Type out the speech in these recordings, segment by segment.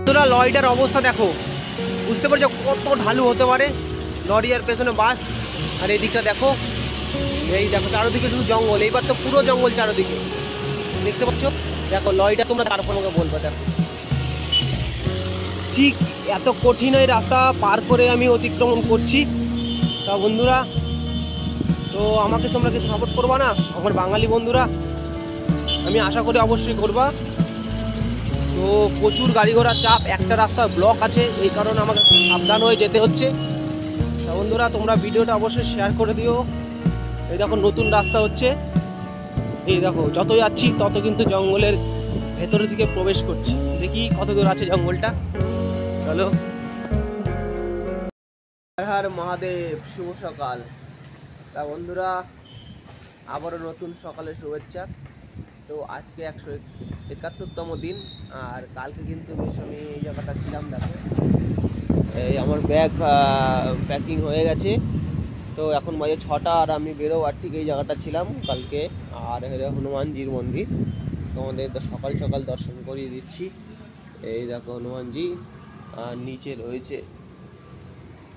তোরা লরিটার অবস্থা দেখো, বুঝতে পারছো কত ঢালু হতে পারে। লরি আর পেছনে বাস, আর এই দিকটা দেখো, এই দেখো চারোদিকে শুধু জঙ্গল। এইবার তো পুরো জঙ্গল চারোদিকে, দেখতে পাচ্ছ। দেখো লরিটা তোমরা তারপর আমাকে বলবো। দেখো ঠিক এত কঠিন এই রাস্তা পার করে আমি অতিক্রমণ করছি। তা বন্ধুরা, তো আমাকে তোমরা কি সাপোর্ট করবা না আমার বাঙালি বন্ধুরা? আমি আশা করি অবশ্যই করবা। তো প্রচুর গাড়ি ঘোড়ার চাপ, একটা রাস্তা ব্লক আছে, এই কারণে আমাকে সাবধান হয়ে যেতে হচ্ছে। তা বন্ধুরা, তোমরা ভিডিওটা অবশ্যই শেয়ার করে দিও। এই দেখো নতুন রাস্তা হচ্ছে, এই দেখো যত যাচ্ছি তত কিন্তু জঙ্গলের ভেতরের দিকে প্রবেশ করছি। দেখি কত দূর আছে জঙ্গলটা, চলো। হর হর মহাদেব, শুভ সকাল। তা বন্ধুরা, আবারও নতুন সকালের শুভেচ্ছা। তো আজকে 171তম দিন, আর কালকে কিন্তু বেশ আমি এই জায়গাটা ছিলাম। দেখো এই আমার ব্যাগ প্যাকিং হয়ে গেছে। তো এখন বাজে 6টা, আর আমি বেরোবার ঠিক এই জায়গাটা ছিলাম কালকে। আর হনুমানজির মন্দির তোমাদের সকাল সকাল দর্শন করিয়ে দিচ্ছি। এই দেখো হনুমানজি, আর নিচে রয়েছে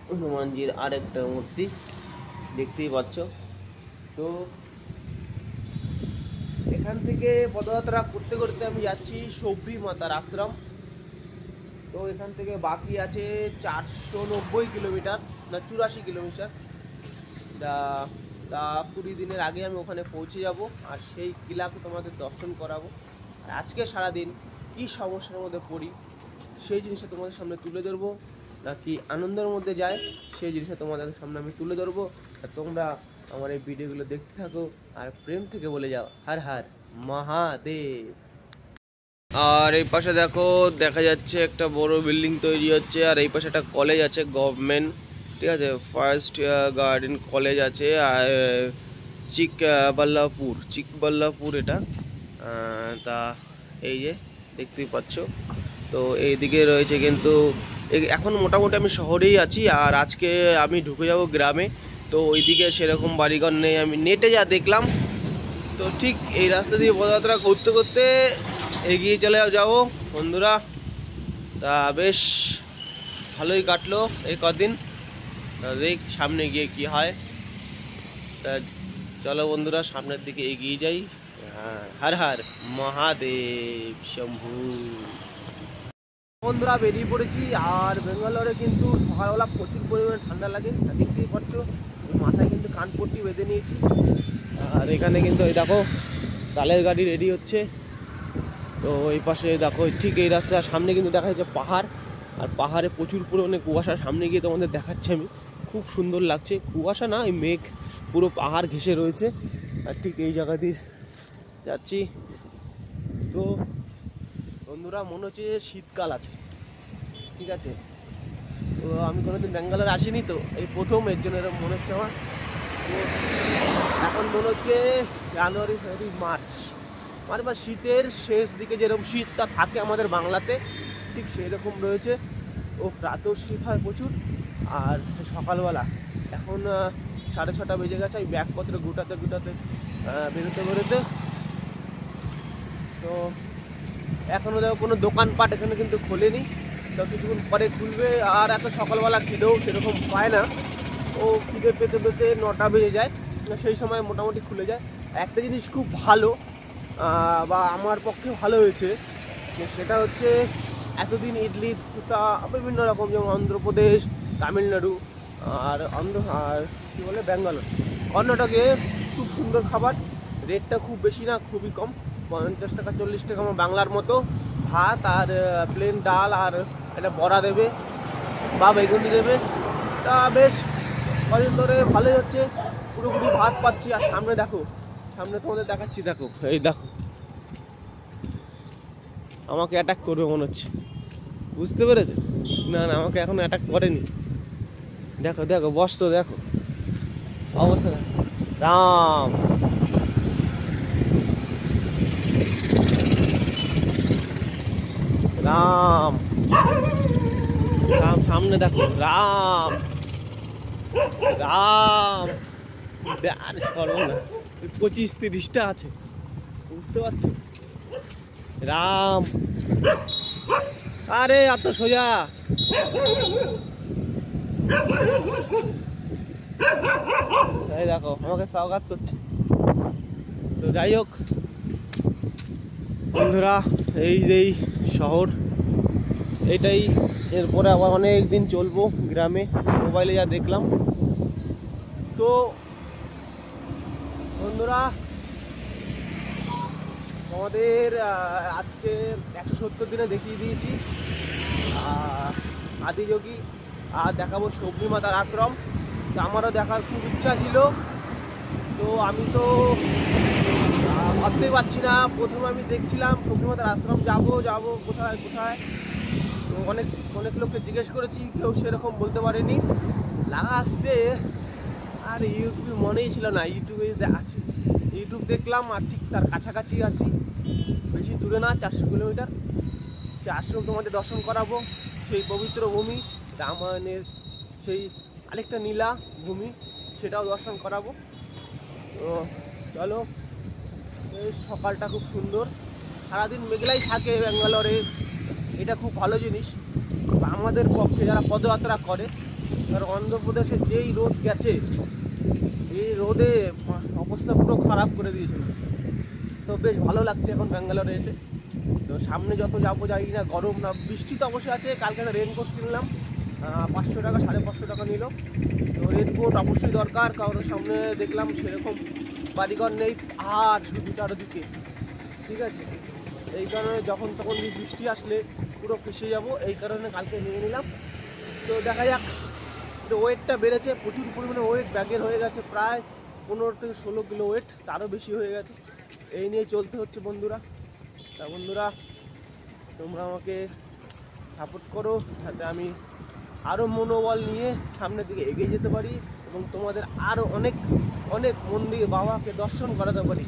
হনুমানজির আরেকটা মূর্তি, দেখতেই পাচ্ছ। তো এখান থেকে পদযাত্রা করতে করতে আমি যাচ্ছি সব্বি মাতার আশ্রম। তো এখান থেকে বাকি আছে 490 কিলোমিটার, না 84 কিলোমিটার। তা 20 দিনের আগে আমি ওখানে পৌঁছে যাব, আর সেই কিলাকে তোমাদের দর্শন করাবো। আর আজকে সারাদিন কী সমস্যার মধ্যে পড়ি সেই জিনিসটা তোমাদের সামনে তুলে ধরবো, নাকি আনন্দের মধ্যে যায় সেই জিনিসটা তোমাদের সামনে আমি তুলে ধরবো। আর তোমরা আমার এই ভিডিওগুলো দেখতে থাকো, আর প্রেম থেকে বলে যাও হর হর মহাদেব। আর এই পাশে দেখো, দেখা যাচ্ছে একটা বড় বিল্ডিং তৈরি হচ্ছে, আর এই পাশে একটা কলেজ আছে গভর্নমেন্ট, ঠিক আছে, ফার্স্ট গার্ডেন কলেজ আছে। আর চিকবল্লাপুর এটা। তা এই যে দেখতেই পাচ্ছ। তো এইদিকে রয়েছে কিন্তু এখন মোটামুটি আমি শহরেই আছি, আর আজকে আমি ঢুকে যাব গ্রামে। তো ওইদিকে সেরকম বাড়িঘর নেই, আমি নেটে যা দেখলাম। তো ঠিক এই রাস্তা দিয়ে পদযাত্রা করতে করতে এগিয়ে চলে যাবো বন্ধুরা। তা বেশ ভালোই কাটলো এই কদিন, দেখ সামনে গিয়ে কি হয়। তা চলো বন্ধুরা, সামনের দিকে এগিয়ে যাই। হর হর মহাদেব শম্ভু। বন্ধুরা বেরিয়ে পড়েছি, আর ব্যাঙ্গালোরে কিন্তু সকালবেলা প্রচুর পরিমাণে ঠান্ডা লাগে, দেখতেই পাচ্ছ। মাথায় কিন্তু কানপট্টি বেঁধে নিয়েছি। আর এখানে কিন্তু এই দেখো ডালের গাড়ি রেডি হচ্ছে। তো এই পাশে দেখো ঠিক এই রাস্তার সামনে কিন্তু দেখা যাচ্ছে পাহাড়, আর পাহাড়ে প্রচুর পরিমাণে কুয়াশা। সামনে গিয়ে তোমাদের দেখাচ্ছি আমি, খুব সুন্দর লাগছে। কুয়াশা না, এই মেঘ পুরো পাহাড় ঘেঁষে রয়েছে। আর ঠিক এই জায়গা দিয়ে যাচ্ছি। তো বন্ধুরা, মনে হচ্ছে শীতকাল আছে, ঠিক আছে। তো আমি কোনোদিন ব্যাঙ্গালোর আসিনি, তো এই প্রথম, এর জন্য এরকম মনে হচ্ছে আমার। তো এখন মনে হচ্ছে জানুয়ারি, ফেব্রুয়ারি, মার্চ, বা শীতের শেষ দিকে যেরকম শীতটা থাকে আমাদের বাংলাতে, ঠিক সেরকম রয়েছে। ও রাতেও শীত হয় প্রচুর, আর সকালবেলা এখন 6:30 বেজে গেছে। আমি ব্যাগপত্র গুটাতে বেরোতে। তো এখনও দেখো কোনো দোকানপাট এখানে কিন্তু খোলেনি, তো কিছুক্ষণ পরে খুলবে। আর এত সকালবেলা খিদেও সেরকম পায় না, ও খিদে পেতে 9টা বেজে যায়, সেই সময় মোটামুটি খুলে যায়। একটা জিনিস খুব ভালো, বা আমার পক্ষে ভালো হয়েছে, যে সেটা হচ্ছে এতদিন ইডলি ধোসা বিভিন্ন রকম, যেমন অন্ধ্রপ্রদেশ, তামিলনাড়ু, আর কী বলে ব্যাঙ্গালোর, কর্ণাটকে খুব সুন্দর খাবার, রেটটা খুব বেশি না, খুবই কম, 50 টাকা 40 টাকা আমার বাংলার মতো। ভাত আর প্লেন ডাল আর একটা বড়া দেবে বা বেগুনি দেবে। তা বেশ কদিন ধরে ভালোই হচ্ছে, পুরোপুরি ভাত পাচ্ছি। আর সামনে দেখো, সামনে তোমাদের দেখাচ্ছি, দেখো এই দেখো, আমাকে অ্যাটাক করবে মনে হচ্ছে, বুঝতে পেরেছো? না না, আমাকে এখন অ্যাটাক করেনি। দেখো দেখো, বস তো দেখো অবস্থা। রাম রাম রাম, সামনে দেখো, রাম রাম। আর সরো না, 25-30টা আছে, বুঝতে পারছো? রাম আরে এত সোজা। এই দেখো আমাকে স্বাগত করছে। তো যাই হোক বন্ধুরা, এই যেই শহর এটাই, এরপরে আবার অনেক দিন চলবো গ্রামে, মোবাইলে যা দেখলাম। তো বন্ধুরা আমাদের আজকে 170 দিনে দেখিয়ে দিয়েছি আদিযোগী, আর দেখাবো সবজি মাতার আশ্রম। তো আমারও দেখার খুব ইচ্ছা ছিল, তো আমি তো ভাবতেই পারছি না। প্রথমে আমি দেখছিলাম সবজি মাতার আশ্রম যাবো কোথায় কোথায়, তো অনেক লোককে জিজ্ঞেস করেছি, কেউ সেরকম বলতে পারেনি। লাস্টে আর ইউটিউবে মনেই ছিল না, ইউটিউবে আছে, ইউটিউব দেখলাম আর ঠিক তার কাছাকাছি আছি, বেশি দূরে না, 400 কিলোমিটার। সে আশ্রম তোমাদের দর্শন করাবো, সেই পবিত্র ভূমি রামায়ণের সেই আরেকটা নীলা ভূমি, সেটাও দর্শন করাবো। তো চলো, এই সকালটা খুব সুন্দর, সারাদিন মেঘলাই থাকে ব্যাঙ্গালোরে, এটা খুব ভালো জিনিস আমাদের পক্ষে যারা পদযাত্রা করে। কারণ অন্ধ্রপ্রদেশে যেই রোদ গেছে, এই রোদে অবস্থা পুরো খারাপ করে দিয়েছে। তো বেশ ভালো লাগছে এখন ব্যাঙ্গালোরে এসে। তো সামনে যত যাবো যাই না, গরম না, বৃষ্টি তো অবশ্যই আছে। কালকে একটা রেনকোট কিনলাম, 500 টাকা, 550 টাকা নিল। তো রেনকোট অবশ্যই দরকার, কারণ সামনে দেখলাম সেরকম বাড়িঘর নেই, আর শুধু চারদিকে, ঠিক আছে। এই কারণে যখন তখন বৃষ্টি আসলে পুরো ফেসে যাব, এই কারণে কালকে নিয়ে নিলাম। তো দেখা যাক, ওয়েটটা বেড়েছে, প্রচুর পরিমাণে ওয়েট ব্যাগের হয়ে গেছে, প্রায় 15 থেকে 16 কিলো ওয়েট, তারও বেশি হয়ে গেছে। এই নিয়ে চলতে হচ্ছে বন্ধুরা। তা বন্ধুরা তোমরা আমাকে সাপোর্ট করো, যাতে আমি আরও মনোবল নিয়ে সামনের দিকে এগিয়ে যেতে পারি এবং তোমাদের আরও অনেক অনেক মন্দির বাবাকে দর্শন করাতে পারি।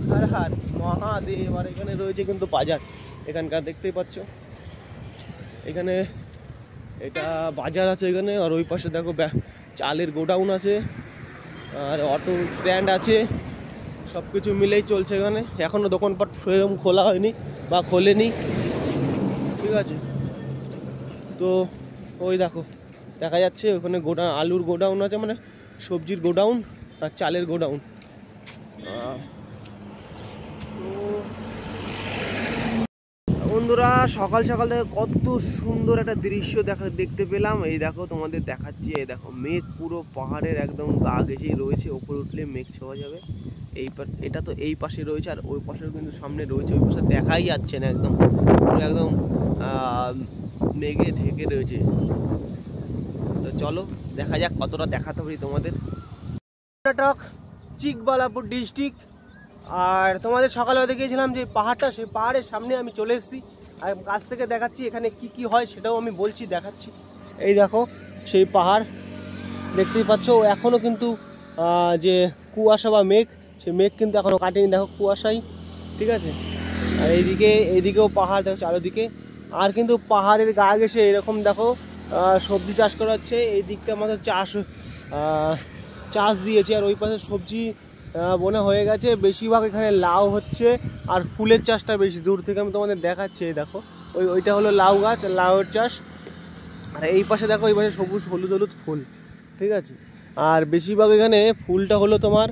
হর হর মহাদেব। আর এখানে রয়েছে কিন্তু বাজার, এখানকার দেখতেই পাচ্ছ, এখানে এটা বাজার আছে এখানে। আর ওই পাশে দেখো চালের গোডাউন আছে, আর অটো স্ট্যান্ড আছে, সব কিছু মিলেই চলছে এখানে। এখনও দোকানপাট সেরকম খোলা হয়নি বা খোলেনি, ঠিক আছে। তো ওই দেখো দেখা যাচ্ছে ওখানে আলুর গোডাউন আছে, মানে সবজির গোডাউন আর চালের গোডাউন। বন্ধুরা সকাল সকাল থেকে কত সুন্দর একটা দৃশ্য দেখতে পেলাম। এই দেখো তোমাদের দেখাচ্ছি, এই দেখো মেঘ পুরো পাহাড়ের একদম গা ঘেঁষেই রয়েছে, ওপরে উঠলে মেঘ ছোঁয়া যাবে। এটা তো এই পাশে রয়েছে, আর ওই পাশেও কিন্তু সামনে রয়েছে, ওই পাশে দেখাই যাচ্ছে না, একদম একদম মেঘে ঢেকে রয়েছে। তো চলো দেখা যাক কতটা দেখাতে পারি তোমাদের। কর্ণাটক চিকবালাপুর ডিস্ট্রিক্ট। আর তোমাদের সকালে দেখিয়েছিলাম যে পাহাড়টা, সেই পাহাড়ের সামনে আমি চলে এসেছি, আর কাছ থেকে দেখাচ্ছি এখানে কি কি হয় সেটাও আমি বলছি, দেখাচ্ছি। এই দেখো সেই পাহাড় দেখতেই পাচ্ছ, এখনও কিন্তু যে কুয়াশা বা মেঘ, সেই মেঘ কিন্তু এখনও কাটেনি, দেখো কুয়াশাই, ঠিক আছে। আর এইদিকেও পাহাড় দেখো চারিদিকে। আর কিন্তু পাহাড়ের গা ঘেঁষে এরকম দেখো সবজি চাষ করা হচ্ছে। এই দিকটা আমাদের চাষ দিয়েছে, আর ওই পাশে সবজি বোনা হয়ে গেছে। বেশিরভাগ এখানে লাউ হচ্ছে, আর ফুলের চাষটা বেশি। দূর থেকে আমি তোমাদের দেখাচ্ছি, দেখো ওইটা হলো লাউ গাছ, লাউয়ের চাষ। আর এই পাশে দেখো, এই পাশে সবুজ হলুদ হলুদ ফুল, ঠিক আছে। আর বেশিরভাগ এখানে ফুলটা হলো তোমার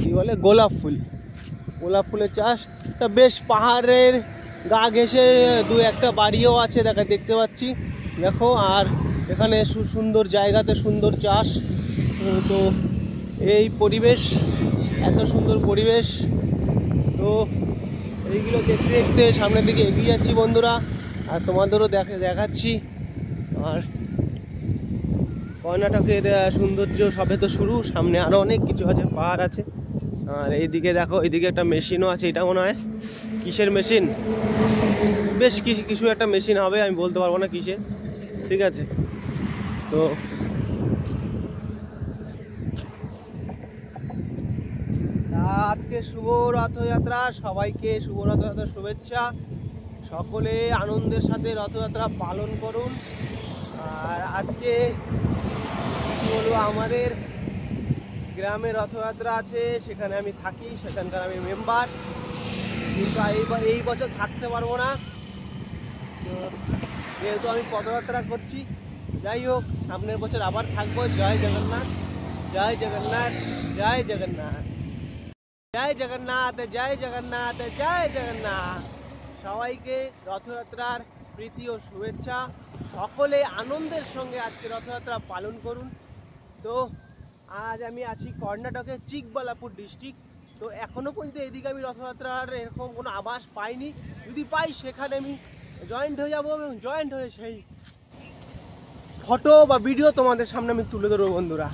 কি বলে, গোলাপ ফুলের চাষ। তা বেশ পাহাড়ের গা ঘেঁষে দু একটা বাড়িও আছে দেখতে পাচ্ছি, দেখো। আর এখানে সুন্দর জায়গাতে সুন্দর চাষ। তো এই পরিবেশ, এত সুন্দর পরিবেশ, তো এইগুলো দেখতে দেখতে সামনের দিকে এগিয়ে যাচ্ছি বন্ধুরা, আর তোমাদেরও দেখাচ্ছি। আর কর্ণাটকের সৌন্দর্য সবে তো শুরু, সামনে আরও অনেক কিছু আছে, পাহাড় আছে। আর এইদিকে দেখো, এইদিকে একটা মেশিনও আছে, এটা মনে হয় কিসের মেশিন, বেশ কিছু একটা মেশিন হবে, আমি বলতে পারবো না কিসের, ঠিক আছে। তো আজকে শুভ রথযাত্রা, সবাইকে শুভ রথযাত্রার শুভেচ্ছা। সকলে আনন্দের সাথে রথযাত্রা পালন করুন। আর আজকে কি বলবো, আমাদের গ্রামে রথযাত্রা আছে, সেখানে আমি থাকি, সেখানকার আমি মেম্বার, কিন্তু এই বছর থাকতে পারবো না। তো যেহেতু আমি পদযাত্রা করছি। যাই হোক, সামনের বছর আবার থাকবো। জয় জগন্নাথ, জয় জগন্নাথ, জয় জগন্নাথ, জয় জগন্নাথ, জয় জগন্নাথ, জয় জগন্নাথ। সবাইকে রথযাত্রার প্রীতি ও শুভেচ্ছা। সকলে আনন্দের সঙ্গে আজকে রথযাত্রা পালন করুন। তো আজ আমি আছি কর্ণাটকের চিকবালাপুর ডিস্ট্রিক্ট। তো এখনও পর্যন্ত এদিকে আমি রথযাত্রার এরকম কোনো আভাস পাইনি। যদি পাই সেখানে আমি জয়েন্ট হয়ে যাবো এবং জয়েন্ট হয়ে সেই ফটো বা ভিডিও তোমাদের সামনে আমি তুলে ধরবো। বন্ধুরা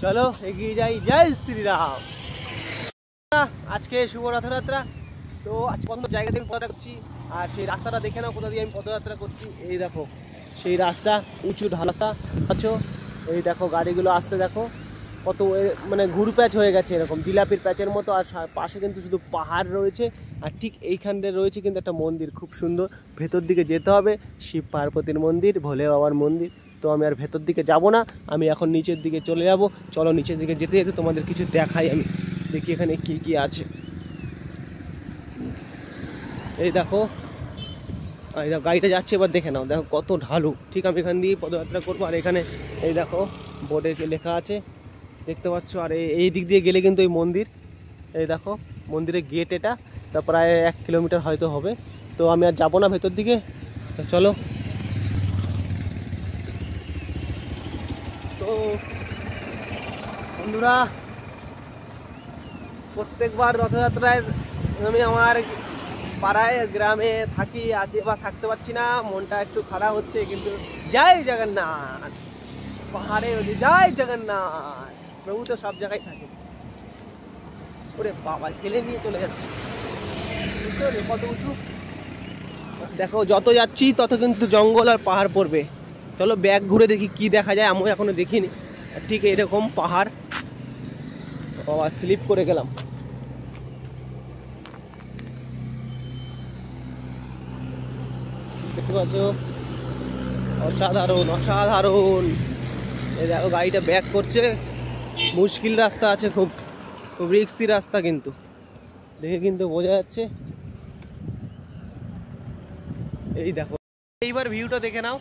চলো এগিয়ে যাই। জয় শ্রীরাম। আজকে শুভ রথযাত্রা। তো আজকে কত জায়গা দিয়ে পদযাত্রা করছি, আর সেই রাস্তাটা দেখে নাও কোথা দিয়ে আমি পদযাত্রা করছি। এই দেখো সেই রাস্তা, উঁচু ঢাল রাস্তা আছো। এই দেখো গাড়িগুলো আসতে দেখো কত মানে ঘুর প্যাচ হয়ে গেছে, এরকম জিলাপির প্যাচের মতো। আর পাশে কিন্তু শুধু পাহাড় রয়েছে, আর ঠিক এইখানটা রয়েছে কিন্তু একটা মন্দির খুব সুন্দর। ভেতর দিকে যেতে হবে, শিব পার্বতীর মন্দির, ভোলে বাবার মন্দির। তো আমি আর ভেতর দিকে যাব না, আমি এখন নিচের দিকে চলে যাব। চলো নিচের দিকে যেতে যেতে তোমাদের কিছু দেখাই, আমি দেখি এখানে কি কি আছে। এই দেখো গাড়িটা যাচ্ছে, এবার দেখে নাও, দেখো কত ঢালু। ঠিক আমি এখান দিয়ে পদযাত্রা করবো। আর এখানে এই দেখো বোর্ডে লেখা আছে, দেখতে পাচ্ছ। আর এই দিক দিয়ে গেলে কিন্তু এই মন্দির, এই দেখো মন্দিরের গেট এটা। তা প্রায় 1 কিলোমিটার হয়তো হবে। তো আমি আর যাবো না ভেতর দিকে, চলো। তো বন্ধুরা, প্রত্যেকবার রথযাত্রায় আমি আমার পাড়ায় গ্রামে থাকি, আজ এবার থাকতে পারছি না, মনটা একটু খারাপ হচ্ছে। কিন্তু জয় জগন্নাথ, পাহাড়ে জয় জগন্নাথ, প্রভু তো সব জায়গায় থাকে। ওরে বাবা, ঠেলে নিয়ে চলে যাচ্ছে, বুঝতে পারলে কত উঁচু। দেখো যত যাচ্ছি তত কিন্তু জঙ্গল আর পাহাড় পড়বে। চলো ব্যাগ ঘুরে দেখি কি দেখা যায়, আমি এখনো দেখিনি। ঠিক এরকম পাহাড়। বাবা স্লিপ করে গেলাম। দেখতে পাচ্ছ, অসাধারণ অসাধারণ। এই দেখো গাড়িটা ব্যাক করছে, মুশকিল রাস্তা আছে, খুব খুব রিস্কি রাস্তা, কিন্তু দেখে কিন্তু বোঝা যাচ্ছে। এই দেখো এইবার ভিউটা দেখে নাও,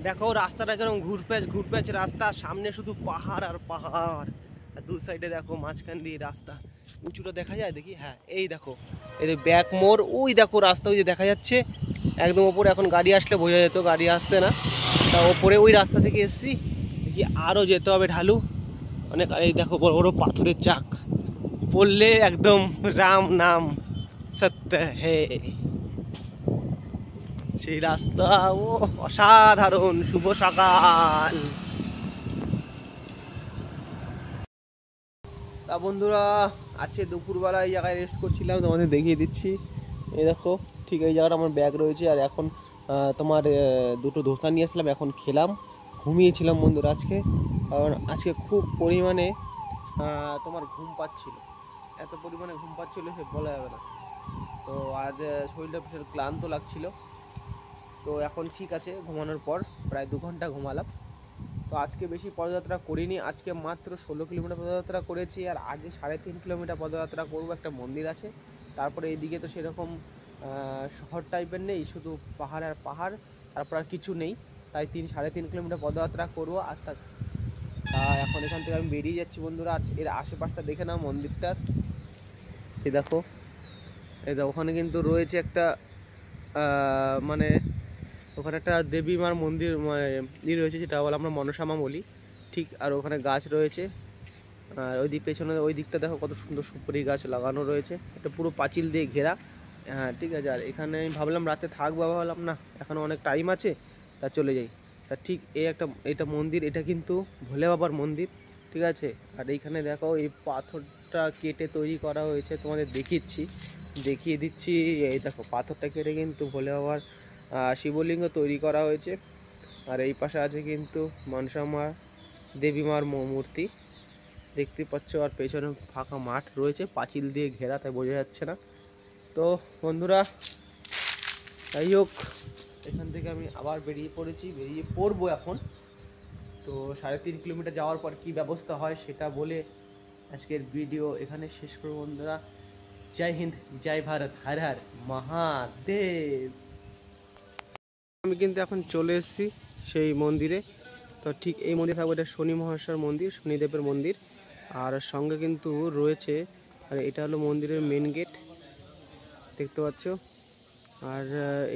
দেখো রাস্তাটা কেরকম ঘুরপ্যাচ রাস্তা, সামনে শুধু পাহাড় আর পাহাড়, আর দু সাইডে দেখো মাঝখান দিয়ে রাস্তা। উঁচুটা দেখা যায় দেখি, হ্যাঁ এই দেখো এই ব্যাক মোড়, ওই দেখো রাস্তা ওই যে দেখা যাচ্ছে একদম ওপরে। এখন গাড়ি আসলে বোঝা যেত, গাড়ি আসছে না। তা ওপরে ওই রাস্তা থেকে এসছি, দেখি আরও যেতে হবে ঢালু অনেক। এই দেখো বড় বড় পাথরের চাক, পড়লে একদম রাম নাম সত্য হে। সেই রাস্তা, ও অসাধারণ। শুভ সকাল। তা বন্ধুরা, আজকে দুপুরবেলা এই জায়গায় রেস্ট করছিলাম, তোমাদের দেখিয়ে দিচ্ছি। এই দেখো ঠিক এই জায়গাটা আমার ব্যাগ রয়েছে। আর এখন তোমার দুটো ধোসা নিয়ে আসলাম, এখন খেলাম। ঘুমিয়েছিলাম বন্ধুরা আজকে, কারণ আজকে খুব পরিমাণে তোমার ঘুম পাচ্ছিল, এত পরিমাণে ঘুম পাচ্ছিল সে বলা যাবে না। তো আজ শরীরটা ভীষণ ক্লান্ত লাগছিল। তো এখন ঠিক আছে, ঘুমানোর পর প্রায় 2 ঘন্টা ঘুমালাম। তো আজকে বেশি পদযাত্রা করিনি, আজকে মাত্র 16 কিলোমিটার পদযাত্রা করেছি। আর আগে 3.5 কিলোমিটার পদযাত্রা করবো, একটা মন্দির আছে। তারপরে এইদিকে তো সেরকম শহর টাইপের নেই, শুধু পাহাড় আর পাহাড়, তারপর আর কিছু নেই। তাই 3.5 কিলোমিটার পদযাত্রা করবো। আর এখন এখান থেকে আমি বেরিয়ে যাচ্ছি বন্ধুরা। আর এর আশেপাশটা দেখে নাও মন্দিরটার, এই দেখো ওখানে কিন্তু রয়েছে একটা মানে ওখানে একটা দেবী মার মন্দির রয়েছে, যেটা বলে আমরা মনসা মা বলি। ঠিক, আর ওখানে গাছ রয়েছে। আর ওই দিক পেছনে ওই দিকটা দেখো কত সুন্দর সুপারি গাছ লাগানো রয়েছে, এটা পুরো পাঁচিল দিয়ে ঘেরা। হ্যাঁ ঠিক আছে। আর এখানে আমি ভাবলাম রাতে থাকবো, ভাবলাম না এখনও অনেক টাইম আছে, তা চলে যাই। তা ঠিক এটা মন্দির, এটা কিন্তু ভোলে বাবার মন্দির, ঠিক আছে। আর এইখানে দেখো এই পাথরটা কেটে তৈরি করা হয়েছে, তোমাদের দেখিয়ে দিচ্ছি। এই দেখো পাথরটা কেটে কিন্তু ভোলে বাবার শিবলিঙ্গ তৈরি করা হয়েছে। আর এই পাশে আছে কিন্তু মনসা মা দেবী মার মূর্তি, দেখতে পাচ্ছ। আর পেছনে ফাঁকা মাঠ রয়েছে, পাঁচিল দিয়ে ঘেরা, তাই বোঝা যাচ্ছে না। তো বন্ধুরা, যাই হোক, এখান থেকে আমি আবার বেরিয়ে পড়বো এখন। তো 3.5 কিলোমিটার যাওয়ার পর কি ব্যবস্থা হয় সেটা বলে আজকের ভিডিও এখানে শেষ করব বন্ধুরা। জয় হিন্দ, জয় ভারত, হর হর মহাদেব। আমি কিন্তু এখন চলে এসেছি সেই মন্দিরে। তো ঠিক এই মন্দিরে থাকবো, এটা শনি মহাশয়ের মন্দির, শনিদেবের মন্দির। আর সঙ্গে কিন্তু রয়েছে, আর এটা হলো মন্দিরের মেন গেট, দেখতে পাচ্ছ। আর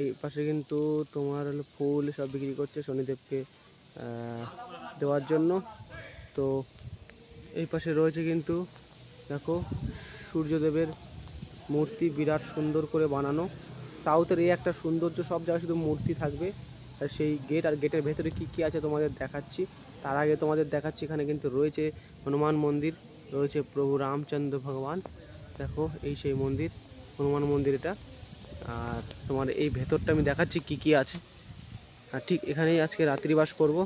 এই পাশে কিন্তু তোমার হলো ফুল সব বিক্রি করছে শনিদেবকে দেওয়ার জন্য। তো এই পাশে রয়েছে কিন্তু দেখো সূর্যদেবের মূর্তি, বিরাট সুন্দর করে বানানো। সাউথের এই একটা সৌন্দর্য, সব জায়গায় শুধু মূর্তি থাকবে। আর সেই গেট, আর গেটের ভেতরে কি কি আছে তোমাদের দেখাচ্ছি। তার আগে তোমাদের দেখাচ্ছি এখানে কিন্তু রয়েছে হনুমান মন্দির, রয়েছে প্রভু রামচন্দ্র ভগবান। দেখো এই সেই মন্দির, হনুমান মন্দির এটা। আর তোমার এই ভেতরটা আমি দেখাচ্ছি কি কি আছে। আর ঠিক এখানেই আজকে রাত্রিবাস করব।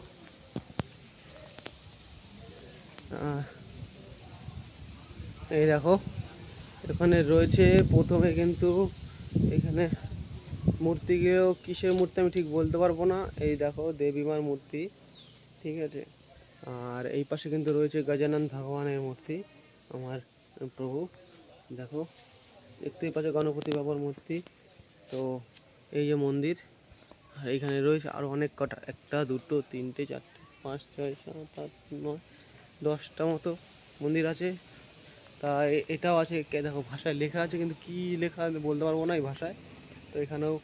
এই দেখো এখানে রয়েছে প্রথমে কিন্তু এখানে মূর্তিগুলো কিসের মূর্তি আমি ঠিক বলতে পারবো না। এই দেখো দেবীমার মূর্তি, ঠিক আছে। আর এই পাশে কিন্তু রয়েছে গজানন ভগবানের মূর্তি, আমার প্রভু। দেখো দেখতেই পাচ্ছ গণপতি বাবার মূর্তি। তো এই যে মন্দির, আর এইখানে রয়েছে আরও অনেক কটা, 1 2 3 4 5 6 7 8 9 10টা মতো মন্দির আছে। তা এটাও আছে, দেখো ভাষায় লেখা আছে কিন্তু কি লেখা আমি বলতে পারবো না এই ভাষায়। তো এখানেও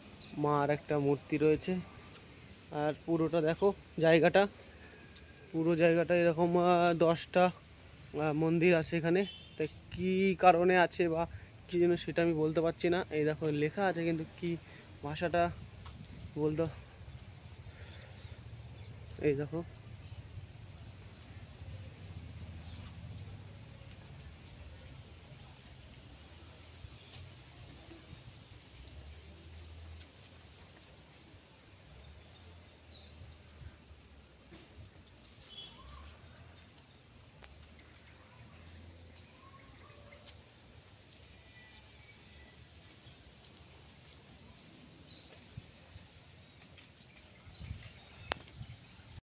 মার একটা মূর্তি রয়েছে। আর পুরোটা দেখো জায়গাটা, পুরো জায়গাটা এরকম 10টা মন্দির আছে এখানে। তা কী কারণে আছে বা কী জন্য সেটা আমি বলতে পারছি না। এই দেখো লেখা আছে কিন্তু কি ভাষাটা বলতে, এই দেখো